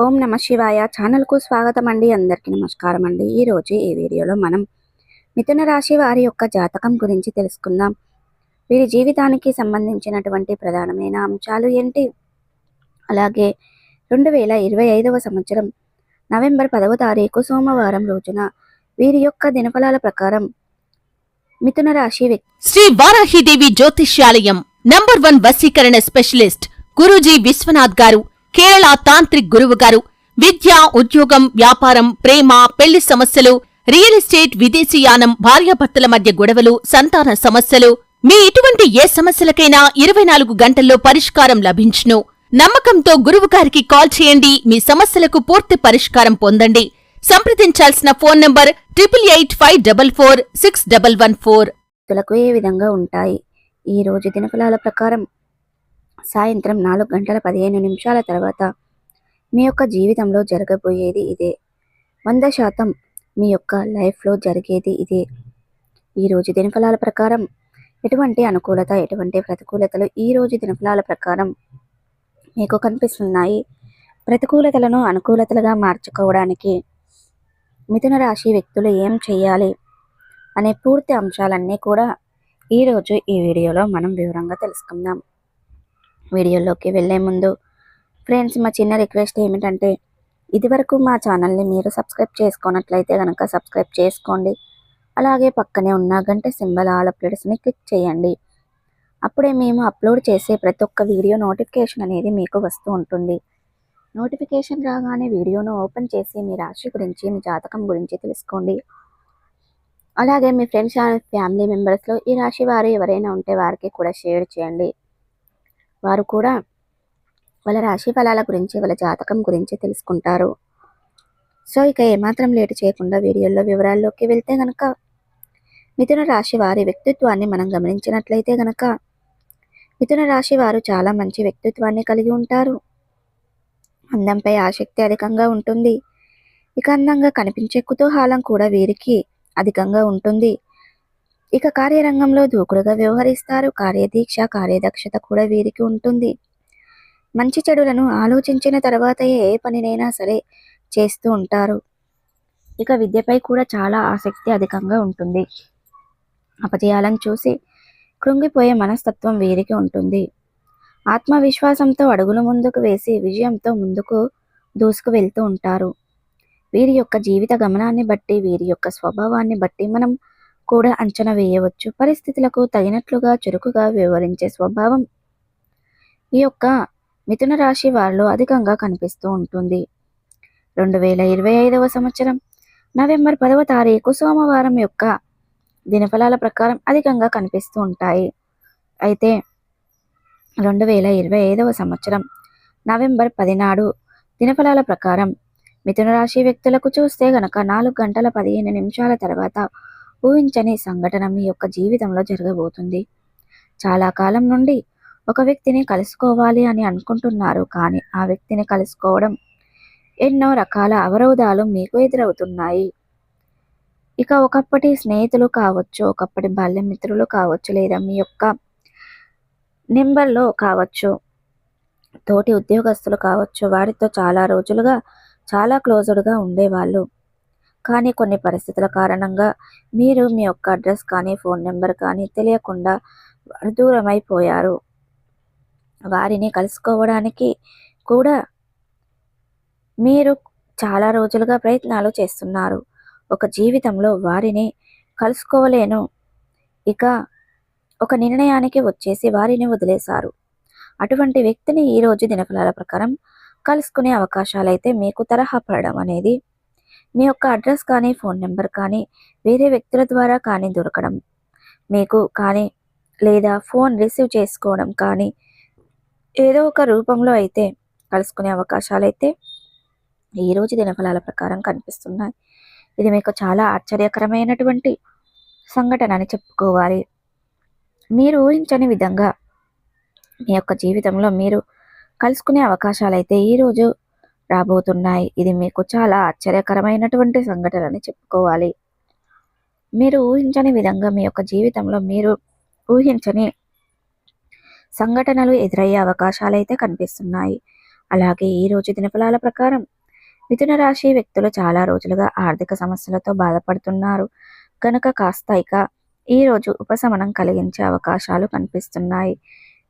ఓం నమ శివాయ ఛానల్కు స్వాగతం అండి. అందరికీ నమస్కారం అండి. ఈరోజు ఈ వీడియోలో మనం మిథున రాశి వారి యొక్క జాతకం గురించి తెలుసుకుందాం. వీరి జీవితానికి సంబంధించినటువంటి ప్రధానమైన అంశాలు ఏంటి, అలాగే 2025వ సంవత్సరం నవంబర్ 10వ తారీఖు సోమవారం రోజున వీరి యొక్క దినఫలాల ప్రకారం మిథున రాశి శ్రీ వారాహిదేవి జ్యోతిష్యాలయం నంబర్ 1 వశీకరణ స్పెషలిస్ట్ గురూజీ విశ్వనాథ్ గారు, కేరళ తాంత్రిక్ గురువు గారు. విద్య, ఉద్యోగం, వ్యాపారం, ప్రేమ, పెళ్లి సమస్యలు, రియల్ ఎస్టేట్, విదేశీయానం, భార్యాభర్తల మధ్య గొడవలు, సంతాన సమస్యలు, మీ ఇటువంటి ఏ సమస్యలకైనా 24 గంటల్లో పరిష్కారం లభించును. నమ్మకంతో గురువుగారికి కాల్ చేయండి. మీ సమస్యలకు పూర్తి పరిష్కారం పొందండి. సంప్రదించాల్సిన ఫోన్ నంబర్ 8884461114. ఏ విధంగా ఉంటాయి. ఈ రోజు దినఫలాల ప్రకారం సాయంత్రం 4:15 తర్వాత మీ యొక్క జీవితంలో జరగబోయేది ఇదే. 100% మీ యొక్క లైఫ్లో జరిగేది ఇదే. ఈరోజు దినఫలాల ప్రకారం ఎటువంటి అనుకూలత, ఎటువంటి ప్రతికూలతలు ఈరోజు దినఫలాల ప్రకారం మీకు కనిపిస్తున్నాయి. ప్రతికూలతలను అనుకూలతలుగా మార్చుకోవడానికి మిథున రాశి వ్యక్తులు ఏం చేయాలి అనే పూర్తి అంశాలన్నీ కూడా ఈరోజు ఈ వీడియోలో మనం వివరంగా తెలుసుకుందాం. వీడియోలోకి వెళ్ళే ముందు ఫ్రెండ్స్, మా చిన్న రిక్వెస్ట్ ఏమిటంటే, ఇదివరకు మా ఛానల్ని మీరు సబ్స్క్రైబ్ చేసుకున్నట్లయితే కనుక సబ్స్క్రైబ్ చేసుకోండి. అలాగే పక్కనే ఉన్న గంట సింబల్ ఆల్ అప్డేట్స్ని క్లిక్ చేయండి. అప్పుడే మేము అప్లోడ్ చేసే ప్రతి ఒక్క వీడియో నోటిఫికేషన్ అనేది మీకు వస్తూ ఉంటుంది. నోటిఫికేషన్ రాగానే వీడియోను ఓపెన్ చేసి మీ రాశి గురించి, మీ జాతకం గురించి తెలుసుకోండి. అలాగే మీ ఫ్రెండ్స్ అండ్ ఫ్యామిలీ మెంబర్స్లో ఈ రాశి వారు ఎవరైనా ఉంటే వారికి కూడా షేర్ చేయండి. వారు కూడా వాళ్ళ రాశి ఫలాల గురించి, వాళ్ళ జాతకం గురించి తెలుసుకుంటారు. సో ఇక ఏమాత్రం లేట్ చేయకుండా వీడియోలో వివరాల్లోకి వెళ్తే గనక, మిథున రాశి వారి వ్యక్తిత్వాన్ని మనం గమనించినట్లయితే గనక, మిథున రాశి వారు చాలా మంచి వ్యక్తిత్వాన్ని కలిగి ఉంటారు. అందంపై ఆసక్తి అధికంగా ఉంటుంది. ఇక అందంగా కనిపించే కుతూహలం కూడా వీరికి అధికంగా ఉంటుంది. ఇక కార్యరంగంలో దూకుడుగా వ్యవహరిస్తారు. కార్యదీక్ష, కార్యదక్షత కూడా వీరికి ఉంటుంది. మంచి చెడులను ఆలోచించిన తర్వాత ఏ పనినైనా సరే చేస్తూ ఉంటారు. ఇక విద్యపై కూడా చాలా ఆసక్తి అధికంగా ఉంటుంది. అపజయాలను చూసి కృంగిపోయే మనస్తత్వం వీరికి ఉంటుంది. ఆత్మవిశ్వాసంతో అడుగులు ముందుకు వేసి విజయంతో ముందుకు దూసుకు వెళ్తూ ఉంటారు. వీరి యొక్క జీవిత గమనాన్ని బట్టి, వీరి యొక్క స్వభావాన్ని బట్టి మనం కూడా అంచనా వేయవచ్చు. పరిస్థితులకు తగినట్లుగా చురుకుగా వ్యవహరించే స్వభావం ఈ యొక్క మిథున రాశి వారిలో అధికంగా కనిపిస్తూ ఉంటుంది. 2025వ సంవత్సరం నవంబర్ 10వ తారీఖు సోమవారం యొక్క దినఫలాల ప్రకారం అధికంగా కనిపిస్తూ ఉంటాయి. అయితే 2025వ సంవత్సరం నవంబర్ 10 నాడు దినఫలాల ప్రకారం మిథున రాశి వ్యక్తులకు చూస్తే గనక 4:15 తర్వాత ఊహించని సంఘటన మీ యొక్క జీవితంలో జరగబోతుంది. చాలా కాలం నుండి ఒక వ్యక్తిని కలుసుకోవాలి అని అనుకుంటున్నారు, కానీ ఆ వ్యక్తిని కలుసుకోవడం ఎన్నో రకాల అవరోధాలు మీకు ఎదురవుతున్నాయి. ఇక ఒకప్పటి స్నేహితులు కావచ్చు, ఒకప్పటి బాల్యమిత్రులు కావచ్చు, లేదా మీ యొక్క నెంబర్లో కావచ్చు, తోటి ఉద్యోగస్తులు కావచ్చు, వారితో చాలా రోజులుగా చాలా క్లోజ్డ్గా ఉండేవాళ్ళు. కానీ కొన్ని పరిస్థితుల కారణంగా మీరు మీ యొక్క అడ్రస్ కానీ, ఫోన్ నెంబర్ కానీ తెలియకుండా దూరం అయిపోయారు. వారిని కలుసుకోవడానికి కూడా మీరు చాలా రోజులుగా ప్రయత్నాలు చేస్తున్నారు. ఒక జీవితంలో వారిని కలుసుకోలేను, ఇక ఒక నిర్ణయానికి వచ్చేసి వారిని వదిలేశారు. అటువంటి వ్యక్తిని ఈరోజు దినఫలాల ప్రకారం కలుసుకునే అవకాశాలు అయితే మీకు తరహా పడడం అనేది, మీ యొక్క అడ్రస్ కానీ, ఫోన్ నెంబర్ కానీ వేరే వ్యక్తుల ద్వారా కానీ దొరకడం మీకు కానీ, లేదా ఫోన్ రిసీవ్ చేసుకోవడం కానీ, ఏదో ఒక రూపంలో అయితే కలుసుకునే అవకాశాలు అయితే ఈరోజు దినఫలాల ప్రకారం కనిపిస్తున్నాయి. ఇది మీకు చాలా ఆశ్చర్యకరమైనటువంటి సంఘటన అని చెప్పుకోవాలి. మీరు ఊహించని విధంగా మీ యొక్క జీవితంలో మీరు కలుసుకునే అవకాశాలు అయితే ఈరోజు రాబోతున్నాయి. ఇది మీకు చాలా ఆశ్చర్యకరమైనటువంటి సంఘటన అని చెప్పుకోవాలి. మీరు ఊహించని విధంగా మీ యొక్క జీవితంలో మీరు ఊహించని సంఘటనలు ఎదురయ్యే అవకాశాలు అయితే కనిపిస్తున్నాయి. అలాగే ఈ రోజు దినఫలాల ప్రకారం మిథున రాశి వ్యక్తులు చాలా రోజులుగా ఆర్థిక సమస్యలతో బాధపడుతున్నారు కనుక కాస్త ఇక ఈ రోజు ఉపశమనం కలిగించే అవకాశాలు కనిపిస్తున్నాయి.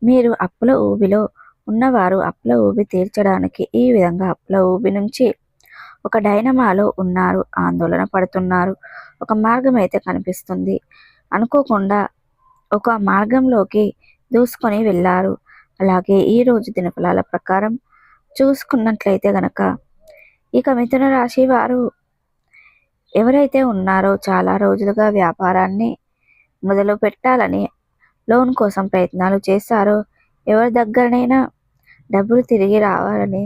మీరు అప్పుల ఊబిలో ఉన్నవారు అప్పుల ఊబి తీర్చడానికి ఈ విధంగా అప్పుల ఊబి నుంచి ఒక డైనమాలో ఉన్నారు, ఆందోళన పడుతున్నారు. ఒక మార్గం అయితే కనిపిస్తుంది. అనుకోకుండా ఒక మార్గంలోకి దూసుకొని వెళ్ళారు. అలాగే ఈ రోజు దినఫలాల ప్రకారం చూసుకున్నట్లయితే గనక ఇక మిథున రాశి వారు ఎవరైతే ఉన్నారో చాలా రోజులుగా వ్యాపారాన్ని మొదలు పెట్టాలని లోన్ కోసం ప్రయత్నాలు చేశారో, ఎవరి దగ్గరనైనా డబ్బులు తిరిగి రావాలని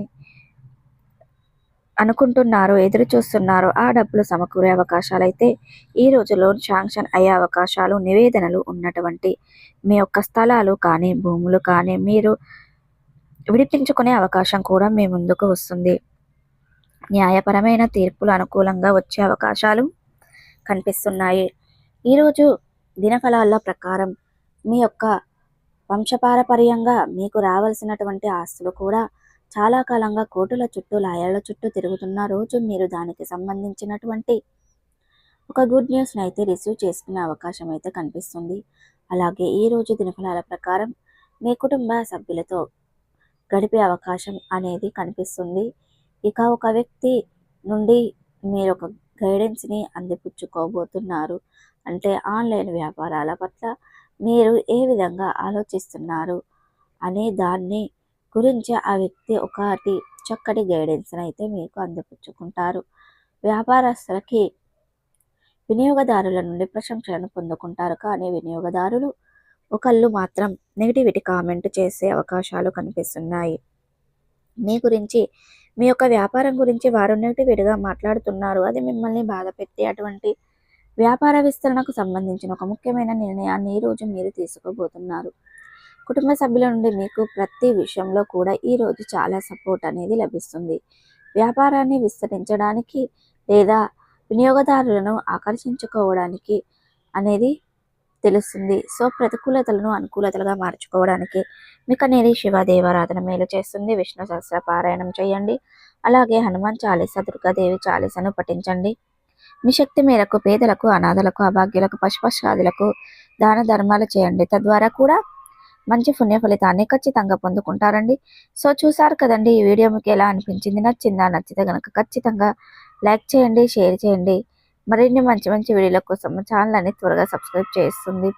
అనుకుంటున్నారో, ఎదురు చూస్తున్నారో ఆ డబ్బులు సమకూరే అవకాశాలైతే ఈ రోజు లోన్ శాంక్షన్ అయ్యే అవకాశాలు, నివేదనలు ఉన్నటువంటి మీ యొక్క స్థలాలు కానీ భూములు కానీ మీరు విడిపించుకునే అవకాశం కూడా మీ ముందుకు వస్తుంది. న్యాయపరమైన తీర్పులు అనుకూలంగా వచ్చే అవకాశాలు కనిపిస్తున్నాయి. ఈరోజు దినఫలాల ప్రకారం మీ యొక్క వంశపారపర్యంగా మీకు రావాల్సినటువంటి ఆస్తులు కూడా చాలా కాలంగా కోర్టుల చుట్టూ, లాయర్ల చుట్టూ తిరుగుతున్న రోజు మీరు దానికి సంబంధించినటువంటి ఒక గుడ్ న్యూస్ని అయితే రిసీవ్ చేసుకునే అవకాశం అయితే కనిపిస్తుంది. అలాగే ఈ రోజు దినఫలాల ప్రకారం మీ కుటుంబ సభ్యులతో గడిపే అవకాశం అనేది కనిపిస్తుంది. ఇక ఒక వ్యక్తి నుండి మీరు ఒక గైడెన్స్ని అందిపుచ్చుకోబోతున్నారు. అంటే ఆన్లైన్ వ్యాపారాల పట్ల మీరు ఏ విధంగా ఆలోచిస్తున్నారు అనే దాన్ని గురించి ఆ వ్యక్తి ఒకటి చక్కటి గైడెన్స్ని అయితే మీకు అందిపుచ్చుకుంటారు. వ్యాపారస్తులకి వినియోగదారుల నుండి ప్రశంసలను పొందుకుంటారు. కానీ వినియోగదారులు ఒకళ్ళు మాత్రం నెగిటివిటీ కామెంట్ చేసే అవకాశాలు కనిపిస్తున్నాయి. మీ గురించి, మీ యొక్క వ్యాపారం గురించి వారు నెగిటివిటీగా మాట్లాడుతున్నారు. అది మిమ్మల్ని బాధ పెట్టి అటువంటి వ్యాపార విస్తరణకు సంబంధించిన ఒక ముఖ్యమైన నిర్ణయాన్ని ఈరోజు మీరు తీసుకోబోతున్నారు. కుటుంబ సభ్యుల నుండి మీకు ప్రతి విషయంలో కూడా ఈరోజు చాలా సపోర్ట్ అనేది లభిస్తుంది. వ్యాపారాన్ని విస్తరించడానికి లేదా వినియోగదారులను ఆకర్షించుకోవడానికి అనేది తెలుస్తుంది. సో ప్రతికూలతలను అనుకూలతలుగా మార్చుకోవడానికి మీకు అనేది శివదేవారాధన మేలు చేస్తుంది. విష్ణు సహస్ర పారాయణం చేయండి. అలాగే హనుమాన్ చాలీస, దుర్గాదేవి చాలీసను పఠించండి. మీ శక్తి మేరకు పేదలకు, అనాథలకు, అభాగ్యులకు, పశుపక్షాదులకు దాన ధర్మాలు చేయండి. తద్వారా కూడా మంచి పుణ్య ఫలితాన్ని ఖచ్చితంగా పొందుకుంటారండి. సో చూసారు కదండి, ఈ వీడియో మీకు ఎలా అనిపించింది? నచ్చిందా? నచ్చితే కనుక ఖచ్చితంగా లైక్ చేయండి, షేర్ చేయండి. మరిన్ని మంచి మంచి వీడియోల కోసం ఛానల్ అని త్వరగా సబ్స్క్రైబ్ చేస్తుంది.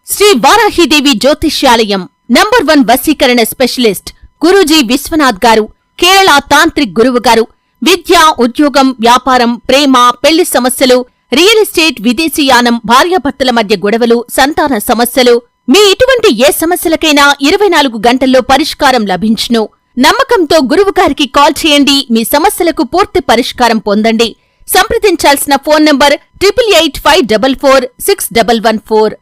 శ్రీ వారాహిదేవి జ్యోతిష్యాలయం నంబర్ 1 వశీకరణ స్పెషలిస్ట్ గురూజీ విశ్వనాథ్ గారు, కేరళ తాంత్రిక్ గురువు గారు. విద్య, ఉద్యోగం, వ్యాపారం, ప్రేమ, పెళ్లి సమస్యలు, రియల్ ఎస్టేట్, విదేశీయానం, భార్యాభర్తల మధ్య గొడవలు, సంతాన సమస్యలు, మీ ఇటువంటి ఏ సమస్యలకైనా 24 గంటల్లో పరిష్కారం లభించును. నమ్మకంతో గురువుగారికి కాల్ చేయండి. మీ సమస్యలకు పూర్తి పరిష్కారం పొందండి. సంప్రదించాల్సిన ఫోన్ నంబర్ 8885446114.